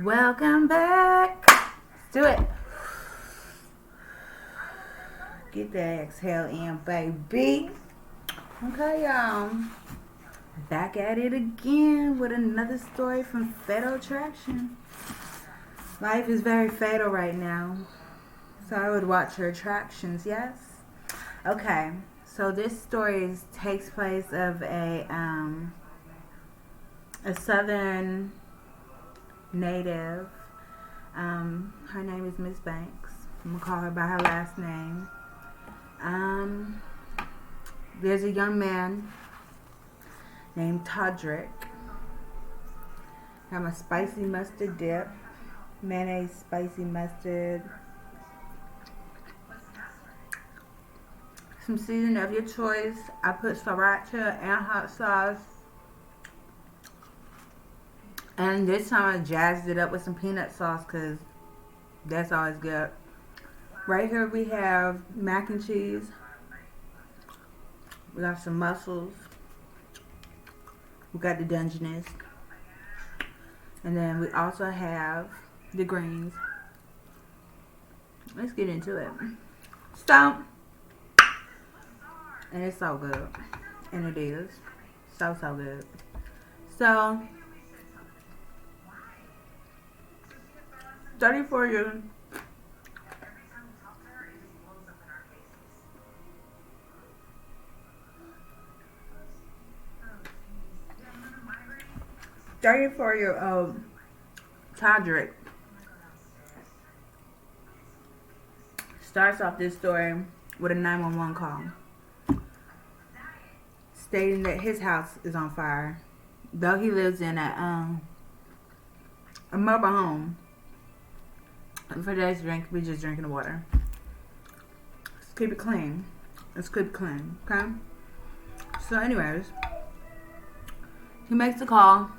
Welcome back. Let's do it. Get that exhale in, baby. Okay, y'all. Back at it again with another story from Fatal Attraction. Life is very fatal right now. So I would watch your attractions, yes? Okay. So this story takes place of a southern native. Her name is Miss Banks. I'm gonna call her by her last name. There's a young man named Todrick. Have a spicy mustard dip, mayonnaise, spicy mustard, some seasoning of your choice. I put sriracha and hot sauce. And this time I jazzed it up with some peanut sauce because that's always good. Right here we have mac and cheese. We got some mussels. We got the Dungeness. And then we also have the greens. Let's get into it. So, and it's so good. And it is. So good. So, 34 years. Thirty-four-year-old Todrick starts off this story with a 911 call stating that his house is on fire, though he lives in a mobile home. For today's drink, we just drinking the water. Let's keep it clean. Okay? So anyways, he makes the call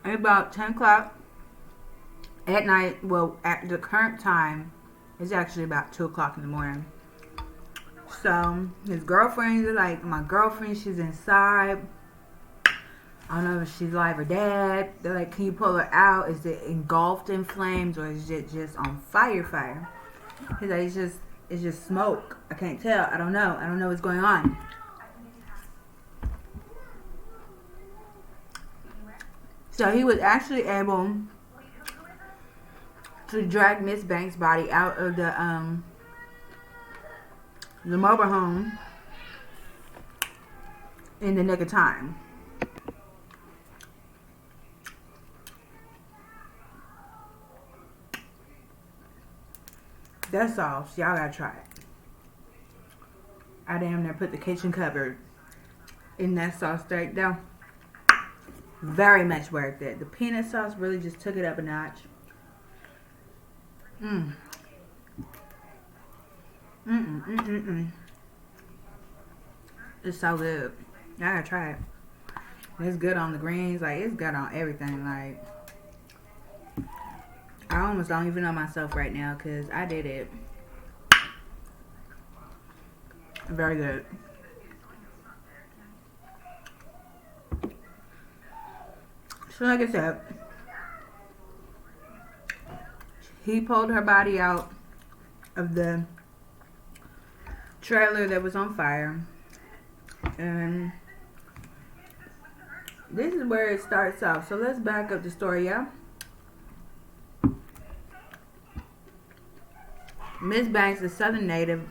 at about 10 o'clock at night. Well, at the current time, it's actually about 2 o'clock in the morning. So his girlfriend is like, my girlfriend, she's inside. I don't know if she's alive or dead. They're like, can you pull her out? Is it engulfed in flames or is it just on fire? He's like, it's just smoke. I can't tell. I don't know what's going on. So he was actually able to drag Miss Banks' body out of the mobile home in the nick of time. That's all. So y'all gotta try it. I damn near put the kitchen cupboard in that sauce straight down. Very much worth it. The peanut sauce really just took it up a notch. It's so good. I gotta try it. It's good on the greens. Like, it's good on everything. Like, I almost don't even know myself right now because I did it. Very good. So like I said, he pulled her body out of the trailer that was on fire. And this is where it starts off. So let's back up the story, yeah? Miss Banks, a southern native,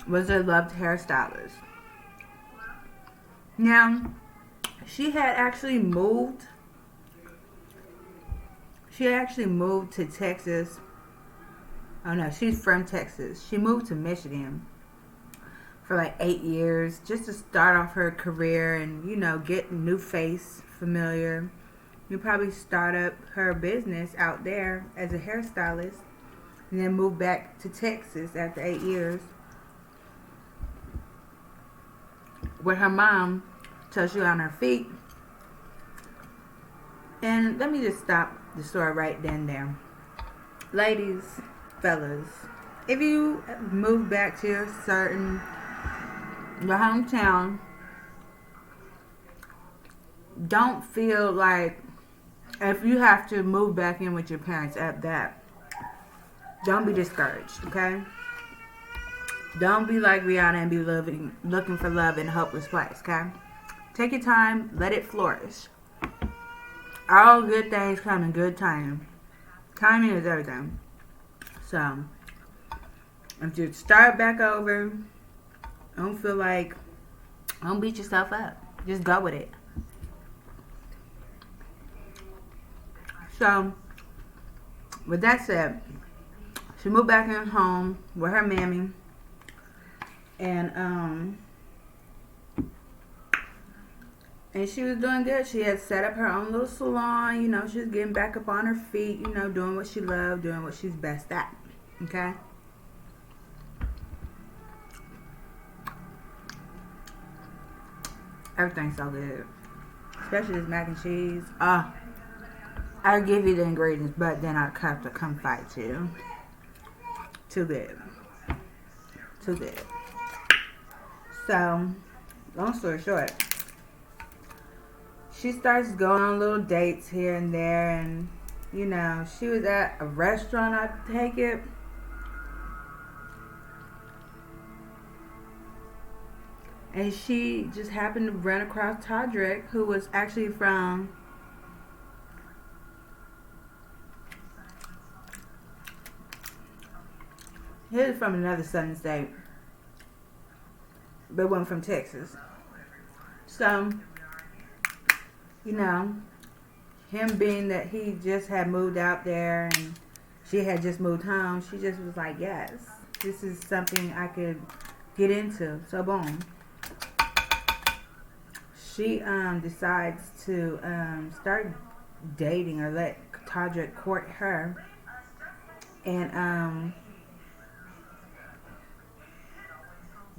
was a loved hairstylist. Now, she had actually moved to Texas. Oh no, she's from Texas. She moved to Michigan for like 8 years just to start off her career and, you know, get a new face familiar. You probably start up her business out there as a hairstylist and then move back to Texas after 8 years with her mom till she on her feet. And let me just stop the story right then and there. Ladies, fellas, if you move back to your hometown, don't feel like if you have to move back in with your parents at that, don't be discouraged, okay? Don't be like Rihanna and be looking for love in a hopeless place, okay? Take your time, let it flourish. All good things come in good time. Timing is everything. So, if you start back over, don't feel like, don't beat yourself up. Just go with it. So, with that said, she moved back in home with her mammy. And she was doing good. She had set up her own little salon. You know, she was getting back up on her feet, you know, doing what she loved, doing what she's best at. Okay? Everything's so good. Especially this mac and cheese. I'll give you the ingredients, but then I'll have to come fight you. Too good. Too good. So, long story short, she starts going on little dates here and there, and you know, she was at a restaurant, I take it, and she just happened to run across Todrick, who was actually from another southern state, but one from Texas. So, you know, him being that he just had moved out there and she had just moved home, she just was like, yes, this is something I could get into. So boom, she decides to start dating, or let Todrick court her, and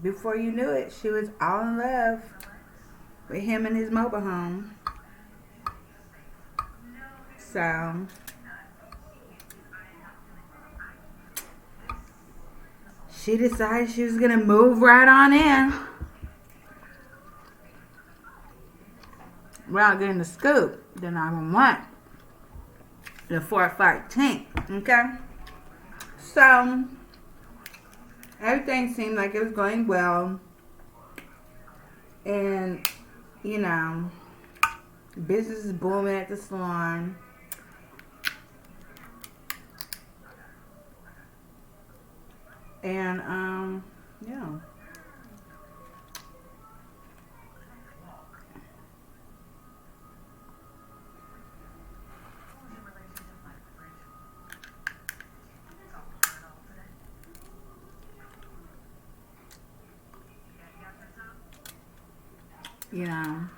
before you knew it, she was all in love with him and his mobile home. So, she decided she was going to move right on in without getting the scoop. The 911. The 413. Okay? So, everything seemed like it was going well. And, you know, business is booming at the salon. And, yeah. You know,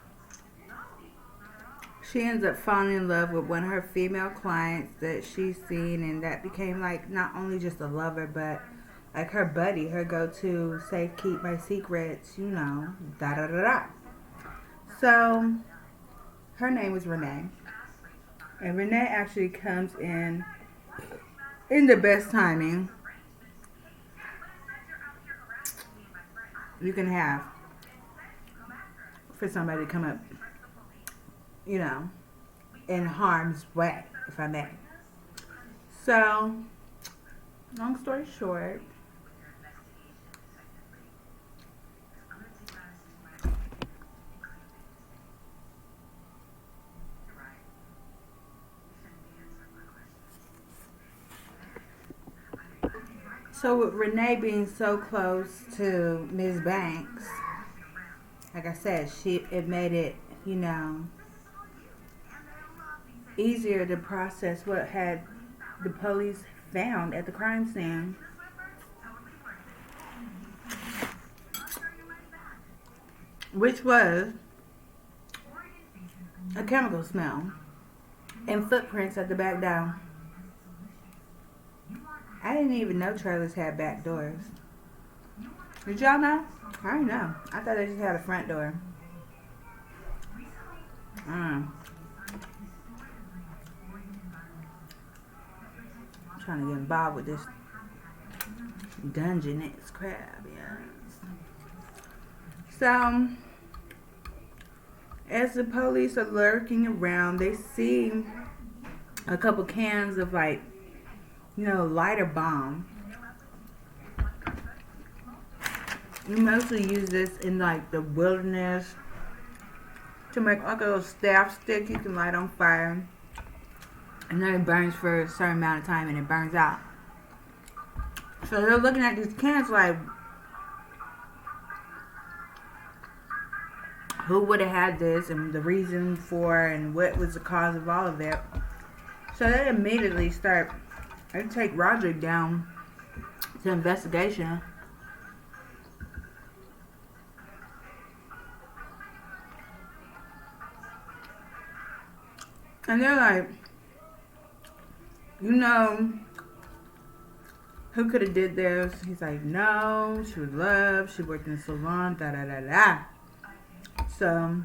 she ends up falling in love with one of her female clients that she's seen, and that became like not only just a lover, but like her buddy, her go-to safe keep my secrets, you know, da da da da. So her name was Renee, and Renee actually comes in the best timing you can have for somebody to come up, you know, in harm's way, if I may. So, long story short, so with Renee being so close to Ms. Banks, like I said, it made it, you know, easier to process what had the police found at the crime scene. Which was a chemical smell and footprints at the back door. I didn't even know trailers had back doors. Did y'all know? I didn't know. I thought they just had a front door. I'm trying to get involved with this dungeon X crap, yes. So, as the police are lurking around, they see a couple cans of like, lighter balm. You mostly use this in like the wilderness to make like a little staff stick you can light on fire. And then it burns for a certain amount of time and it burns out. So they're looking at these cans like, who would have had this and the reason for and what was the cause of all of it. So they immediately they take Roderick down to investigation. And they're like, who could have did this? He's like, no, she was loved. She worked in a salon, da-da-da-da. So,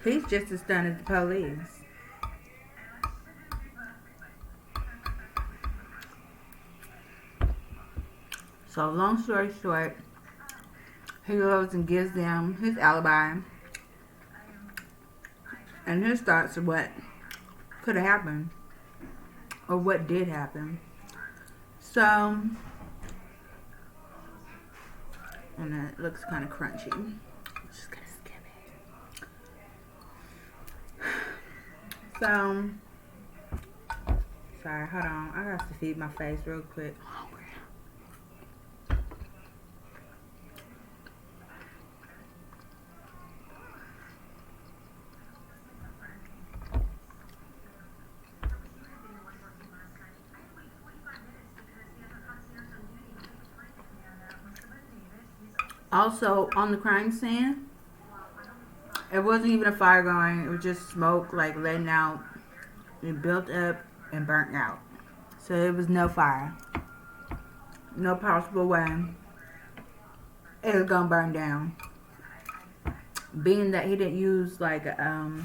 he's just as stunned as the police. So, long story short, he goes and gives them his alibi and his thoughts of what could have happened or what did happen. So, and it looks kind of crunchy. Just gonna skip it. So, sorry, hold on. I got to feed my face real quick. Also, on the crime scene, it wasn't even a fire going. It was just smoke, like, letting out. It built up and burnt out. So, it was no fire. No possible way it was going to burn down. Being that he didn't use, like, a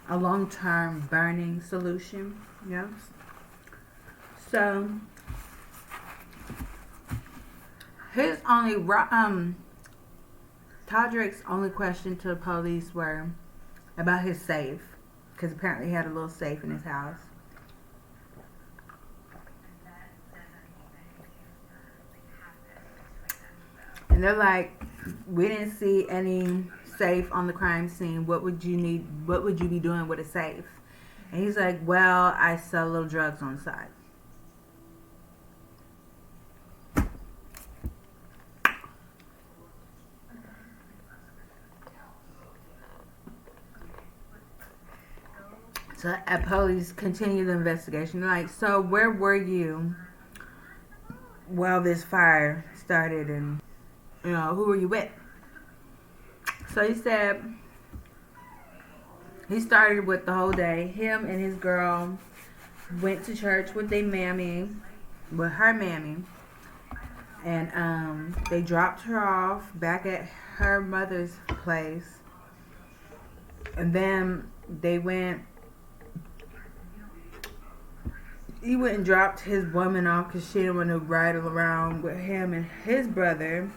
long-term burning solution. Yes. So, his only... Todrick's only question to the police were about his safe, because apparently he had a little safe in his house. And they're like, we didn't see any safe on the crime scene. What would you need? What would you be doing with a safe? And he's like, well, I sell little drugs on the side. So police continue the investigation. They're like, so where were you while this fire started, and who were you with? So he said he started with the whole day. Him and his girl went to church with her mammy, and they dropped her off back at her mother's place, and then he went and dropped his woman off because she didn't want to ride around with him and his brother,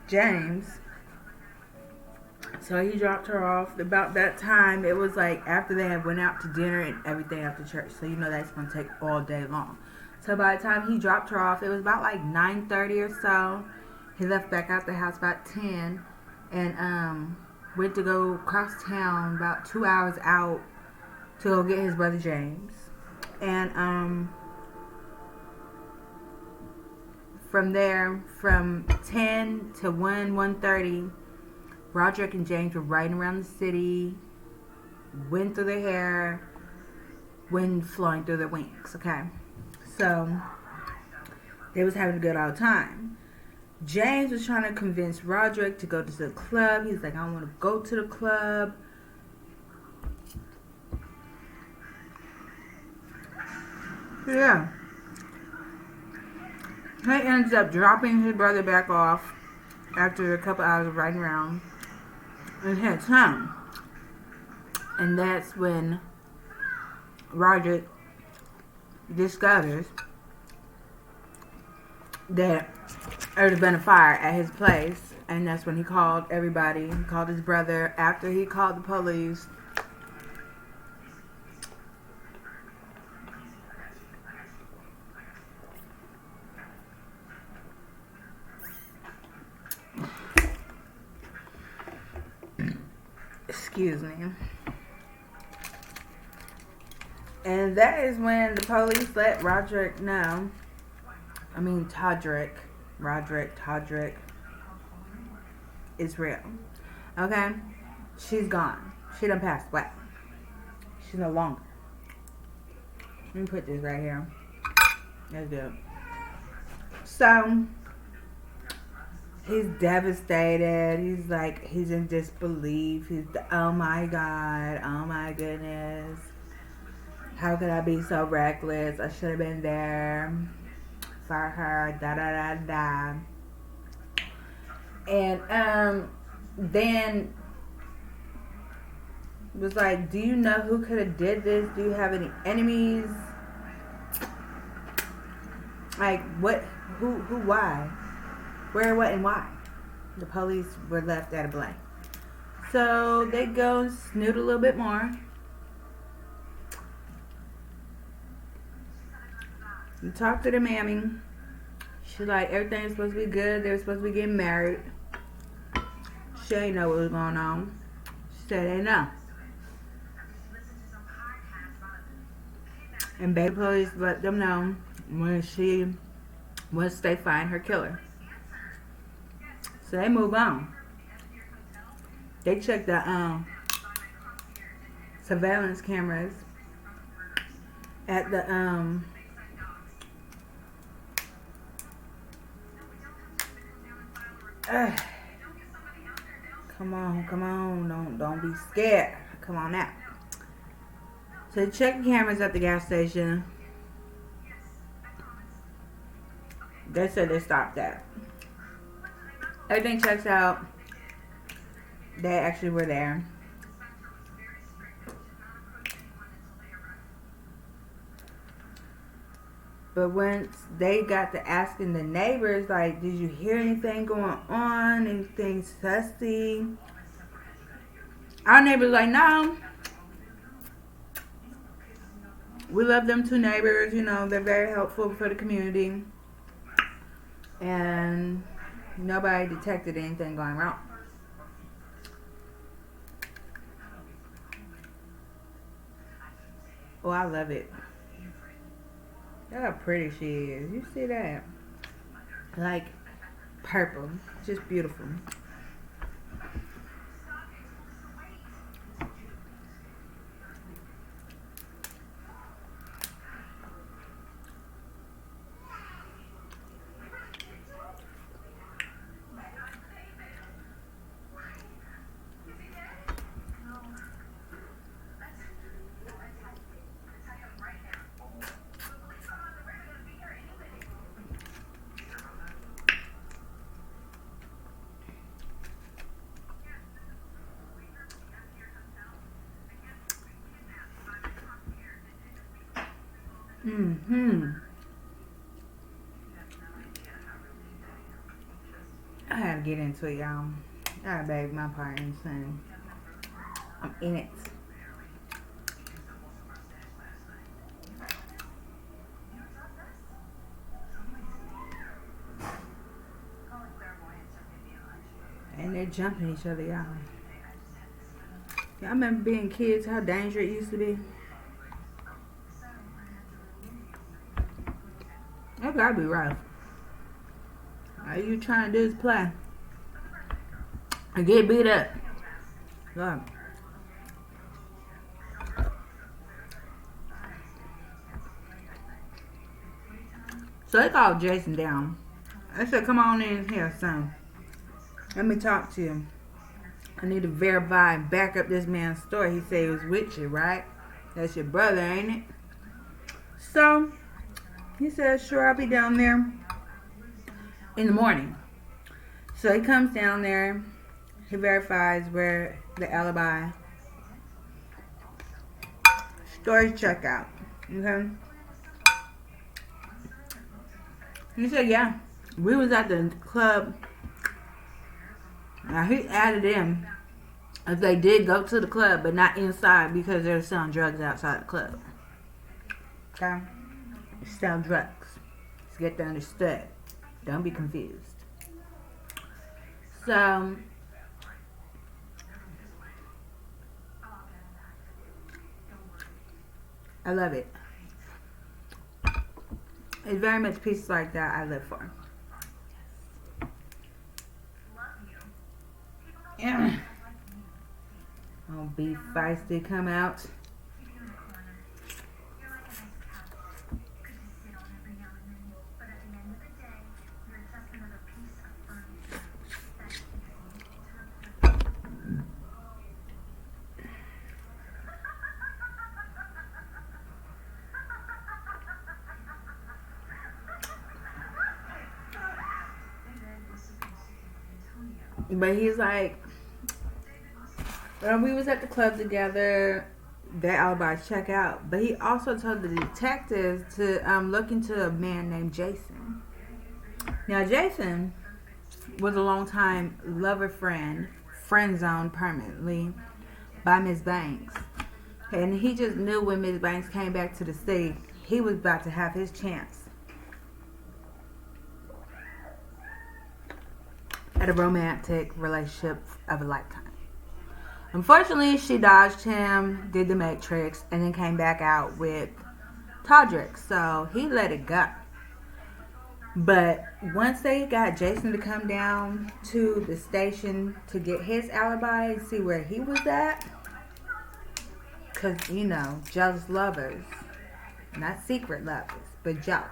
James. So he dropped her off. About that time, it was like after they had went out to dinner and everything after church. So that's going to take all day long. So by the time he dropped her off, it was about like 9:30 or so. He left back out the house about 10 and went to go across town about 2 hours out to go get his brother James. And from there, from 10 to 1:30, Roderick and James were riding around the city, wind through their hair, wind flowing through their wings, okay? So, they was having a good old time. James was trying to convince Roderick to go to the club. He's like, I want to go to the club. Yeah. He ends up dropping his brother back off after a couple hours of riding around and heads home. And that's when Roderick discovers that there's been a fire at his place. And that's when he called everybody. He called his brother after he called the police. Excuse me. And that is when the police let Roderick know. I mean, Todrick. Roderick, Todrick. It's real. Okay? She's gone. She done passed away. She's no longer. Let me put this right here. That's good. So, he's devastated. He's like, he's in disbelief. Oh my God. Oh my goodness. How could I be so reckless? I should have been there for her. Da da da da. And then was like, do you know who could have did this? Do you have any enemies? Like, what? Who? Why? Where? What? And why? The police were left at a blank. So they go and snoot a little bit more. You talk to the mammy. She's like, everything's supposed to be good. They're supposed to be getting married. She ain't know what was going on. She said they know. And baby police let them know once they find her killer. So they move on. They check the surveillance cameras at the come on, don't be scared. Come on now. So they check the cameras at the gas station. They said they stopped that. Everything checks out. They actually were there. But once they got to asking the neighbors, like, did you hear anything going on? Anything sussy? Our neighbors like, no. We love them two neighbors. You know, they're very helpful for the community. And nobody detected anything going wrong. Oh, I love it. Look how pretty she is. You see that? Like purple. Just beautiful. I had to get into it, y'all. I gotta beg my part insane. I'm in it. And they're jumping each other, y'all. Y'all remember being kids, how dangerous it used to be? That gotta be rough. All you trying to do is play. And get beat up. God. So they called Jason down. I said, come on in here, son. Let me talk to you. I need to verify and back up this man's story. He said he was with you, right? That's your brother, ain't it? So, he said, sure, I'll be down there in the morning. So he comes down there. He verifies where the alibi. Story checkout. Okay? He said, yeah. We was at the club. Now, he added in if they did go to the club, but not inside because they were selling drugs outside the club. Okay? They sell drugs. Let's get that understood. Don't be confused. So, I love it. It's very much pieces like that I live for. Yeah. Oh, beef feisty come out. But he's like, when we was at the club together, their alibis check out. But he also told the detectives to look into a man named Jason. Now, Jason was a longtime lover friend zoned permanently by Miss Banks. And he just knew when Miss Banks came back to the state, he was about to have his chance at a romantic relationship of a lifetime. Unfortunately, she dodged him, did the Matrix, and then came back out with Todrick. So he let it go. But once they got Jason to come down to the station to get his alibi and see where he was at, because, you know, jealous lovers, not secret lovers, but jealous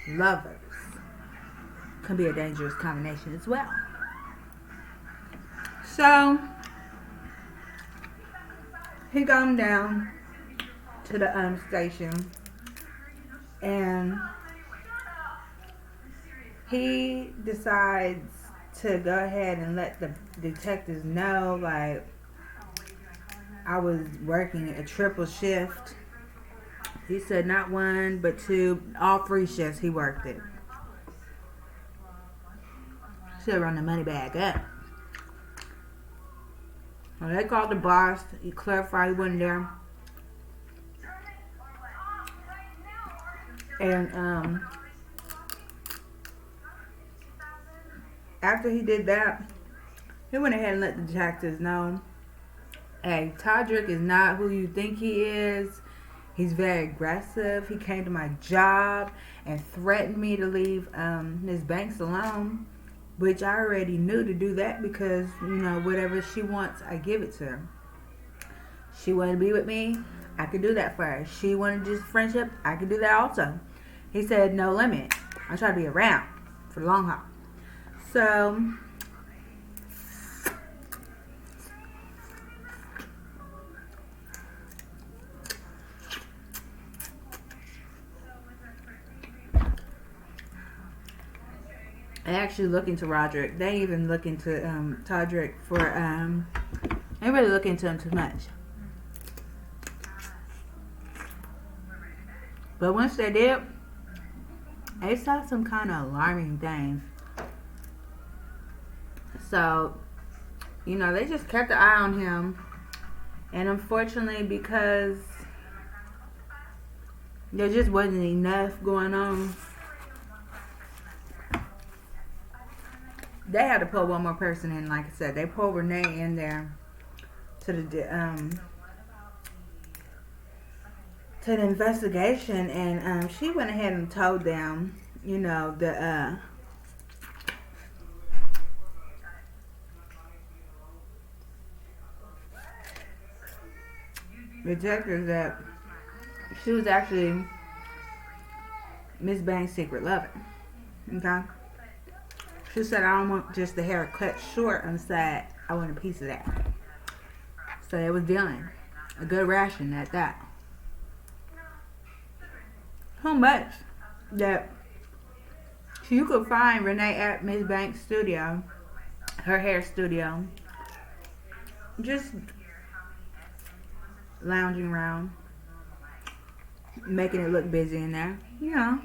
lovers can be a dangerous combination as well. So he got him down to the station, and he decides to go ahead and let the detectives know, like, I was working a triple shift. He said not one, but two, all three shifts he worked it. Should run the money bag up. Well, they called the boss. He clarified he wasn't there. And after he did that, he went ahead and let the detectives know, hey, Todrick is not who you think he is. He's very aggressive. He came to my job and threatened me to leave Ms. Banks alone, which I already knew to do that because, you know, whatever she wants, I give it to her. She wanted to be with me, I could do that for her. She wanted just friendship, I could do that also. He said no limit. I try to be around for the long haul. So I actually look into Roderick. They even look into Todrick for they really look into him too much. But once they did, they saw some kind of alarming things. So, you know, they just kept an eye on him. And unfortunately, because there just wasn't enough going on, they had to pull one more person in. Like I said, they pulled Renee in there to the investigation, and she went ahead and told them, you know, the detectives that she was actually Miss Banks' secret lover. Okay. She said, I don't want just the hair cut short on the side. I want a piece of that. So they was dealing. A good ration at that. So much that you could find Renee at Miss Banks' studio, her hair studio, just lounging around, making it look busy in there. You know,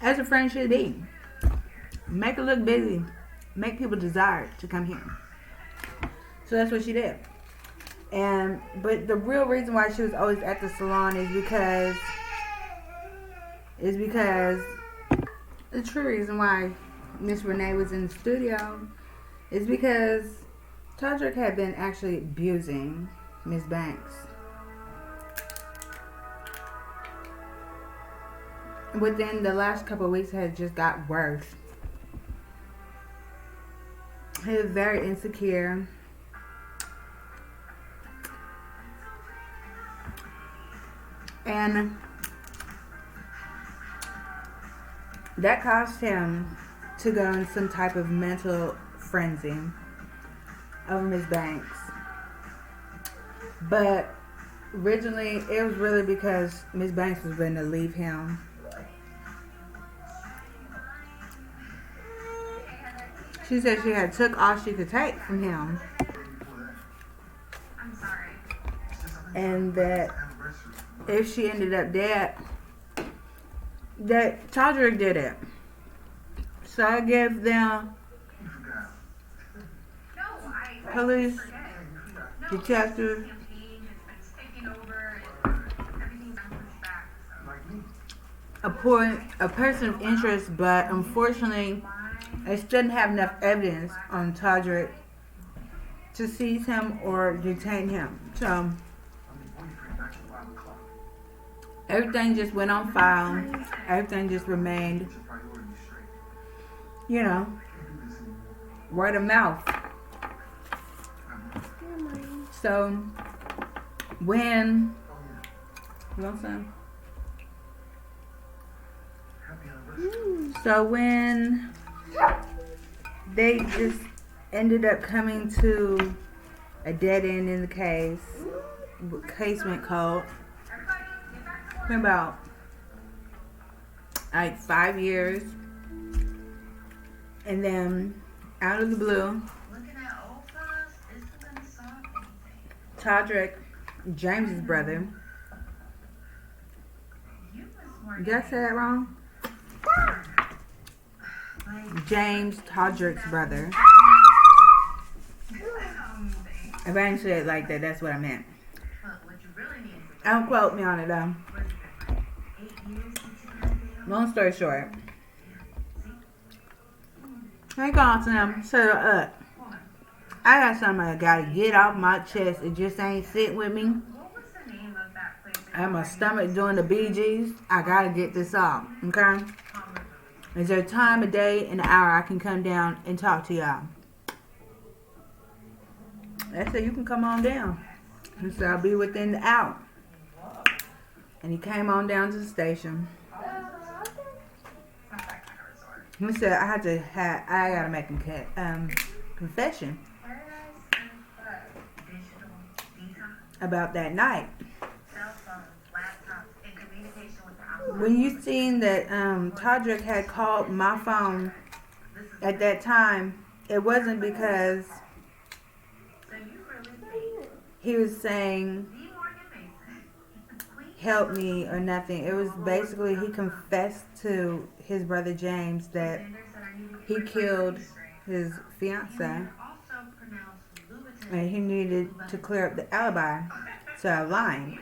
as a friend should be. Make it look busy. Make people desire to come here. So that's what she did. But the real reason why she was always at the salon is because the true reason why Miss Renee was in the studio is because Todrick had been actually abusing Miss Banks. within the last couple of weeks has just got worse. He was very insecure. And that caused him to go in some type of mental frenzy over Miss Banks. But originally, it was really because Miss Banks was going to leave him. She said she had took all she could take from him. And that if she ended up dead, that Todrick did it. So I give them police, detective, a person of interest, but unfortunately, they still didn't have enough evidence on Todrick to seize him or detain him. So everything just went on file. Everything just remained, you know, word of mouth. So when, you want some? So when they just ended up coming to a dead end in the case went cold. About like 5 years, and then out of the blue, Todrick, James's brother. Did I say that wrong? James, Todrick's brother. If I didn't say it like that, that's what I meant. Don't quote me on it though. Long story short, I ain't going to them. Shut up. I got something I gotta get off my chest. It just ain't sitting with me. I have my stomach doing the BGs. I gotta get this off. Okay? Is there a time, a day, and an hour I can come down and talk to y'all? They said you can come on down. He said I'll be within the hour. And he came on down to the station. He said I gotta make a confession about that night. When you seen that Todrick had called my phone at that time, it wasn't because he was saying help me or nothing. It was basically he confessed to his brother James that he killed his fiance and he needed to clear up the alibi, so I lied.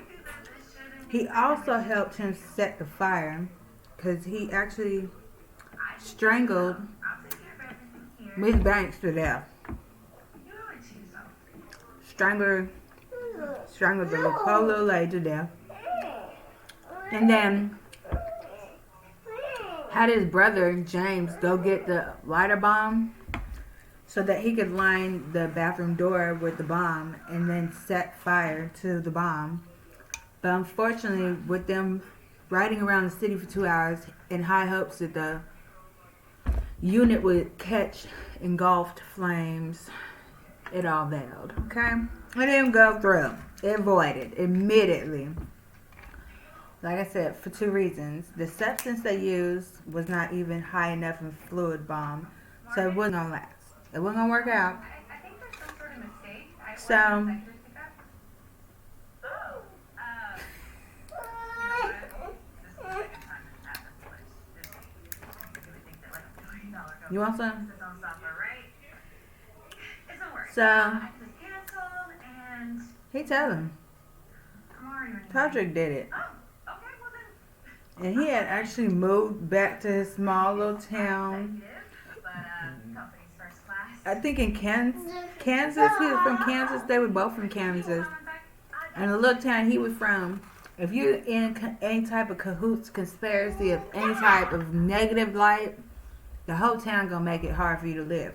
He also helped him set the fire because he actually strangled Miss Banks to death. Strangled the poor little lady to death. And then had his brother James go get the lighter bomb so that he could line the bathroom door with the bomb and then set fire to the bomb. But unfortunately, with them riding around the city for 2 hours in high hopes that the unit would catch engulfed flames, it all failed. Okay? It didn't go through. It avoided immediately. Like I said, for 2 reasons. The substance they used was not even high enough in fluid bomb, so it wasn't gonna last. It wasn't gonna work out. So you want some? So he told him Todrick did it. And he had actually moved back to his small little town. I think in Kansas. He was from Kansas. They were both from Kansas. And the little town he was from, if you're in any type of cahoots, conspiracy of any type of negative light, the whole town gonna make it hard for you to live.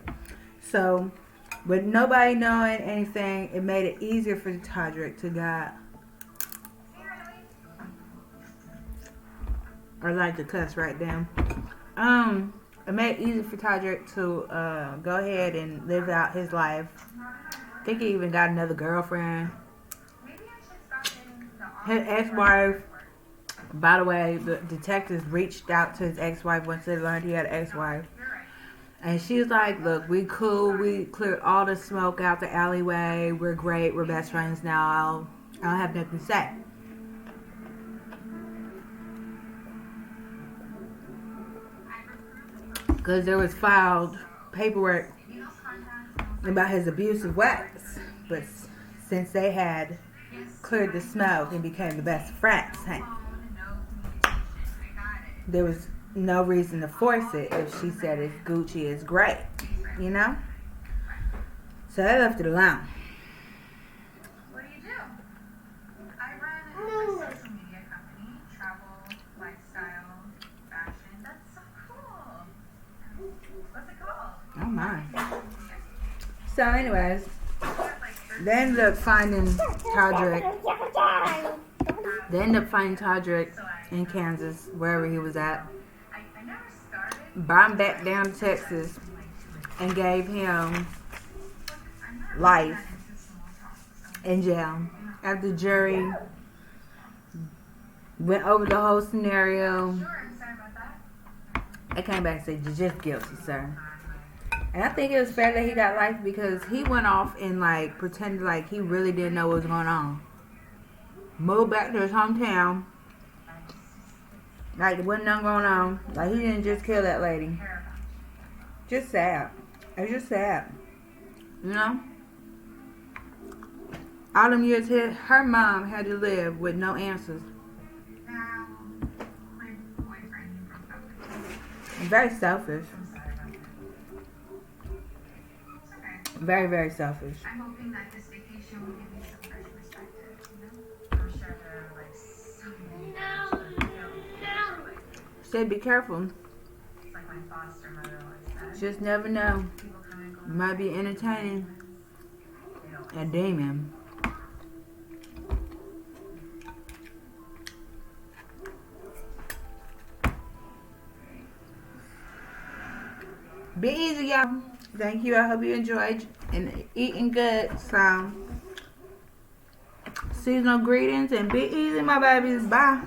So, with nobody knowing anything, it made it easier for Todrick to God. I like to cuss right then. It made it easier for Todrick to go ahead and live out his life. I think he even got another girlfriend. His ex-wife, by the way, the detectives reached out to his ex-wife once they learned he had an ex-wife. And she was like, look, we cool. We cleared all the smoke out the alleyway. We're great. We're best friends now. I don't have nothing to say. Because there was filed paperwork about his abusive ways. But since they had cleared the smoke and became the best friends, there was no reason to force it if she said it's Gucci is great, you know? So they left it alone. What do you do? I run a social media company, travel, lifestyle, fashion. That's so cool. What's it called? Oh my. So anyways, they ended up finding Todrick. They ended up finding Todrick in Kansas, wherever he was at. Brought him back down to Texas and gave him life in jail. After the jury went over the whole scenario, they came back and said, you're just guilty, sir. And I think it was fair that he got life because he went off and like pretended like he really didn't know what was going on. Moved back to his hometown. Like there wasn't nothing going on. Like he didn't just kill that lady. Just sad. It's just sad. You know? All them years her mom had to live with no answers. Very selfish. Very, very selfish. I'm hoping that this vacation will give you some fresh perspective, you know? I'm sure there are like so many Said be careful. It's like my foster mother always said. Just never know. People come and go. You might be entertaining a demon. Be easy, y'all. Thank you. I hope you enjoyed and eating good. So, seasonal greetings and be easy, my babies. Bye.